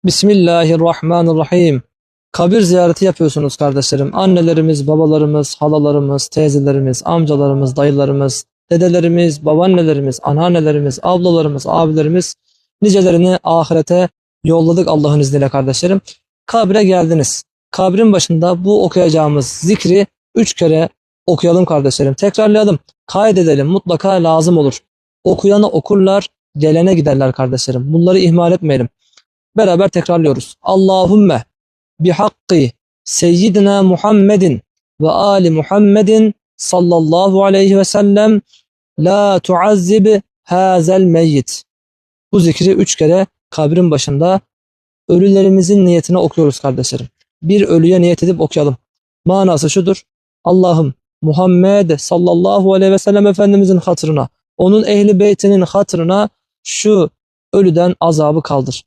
Bismillahirrahmanirrahim. Kabir ziyareti yapıyorsunuz kardeşlerim. Annelerimiz, babalarımız, halalarımız, teyzelerimiz, amcalarımız, dayılarımız, dedelerimiz, babaannelerimiz, anneannelerimiz, ablalarımız, abilerimiz, nicelerini ahirete yolladık Allah'ın izniyle kardeşlerim. Kabre geldiniz. Kabrin başında bu okuyacağımız zikri 3 kere okuyalım kardeşlerim. Tekrarlayalım, kaydedelim, mutlaka lazım olur. Okuyana okurlar, gelene giderler kardeşlerim. Bunları ihmal etmeyelim. Beraber tekrarlıyoruz. Allahümme bihakki seyyidina Muhammedin ve ali Muhammedin sallallahu aleyhi ve sellem la tuazzib hazel meyyit. Bu zikri 3 kere kabrin başında ölülerimizin niyetine okuyoruz kardeşlerim. Bir ölüye niyet edip okuyalım. Manası şudur: Allah'ım Muhammed sallallahu aleyhi ve sellem Efendimizin hatırına, onun ehli beytinin hatırına şu ölüden azabı kaldır.